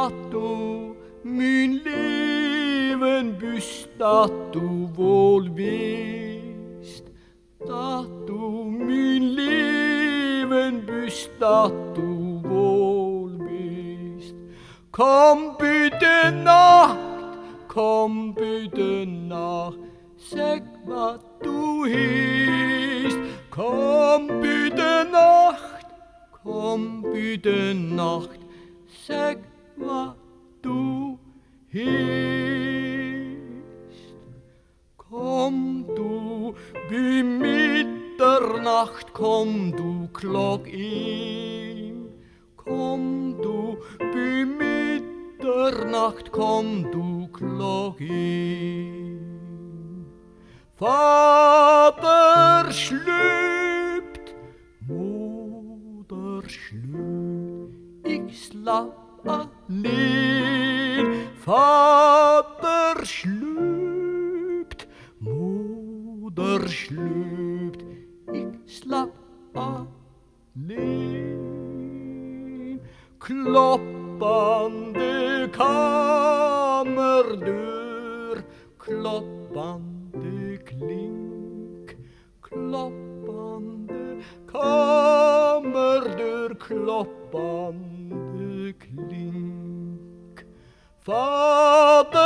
dat du mein Leben bist, dat du wohl bist, dat du mein Leben bist, dat du wohl bist. Komm bitte Nacht, sag was du hießt. Komm bitte Nacht, sag was du hießt. Komm du bei Mitternacht, komm du Glock ihm. Komm du bei Mitternacht, komm du Glock ihm. Vater schlüpft, Mutter schlüpft, ich schlaf allein. Vater schlüpft, Mutter schlüpft, ich schlaf allein. Klopp an de Kammerdeur, klopp an de Klink, klopp an de Kammerdeur, klopp an de Klink. Vater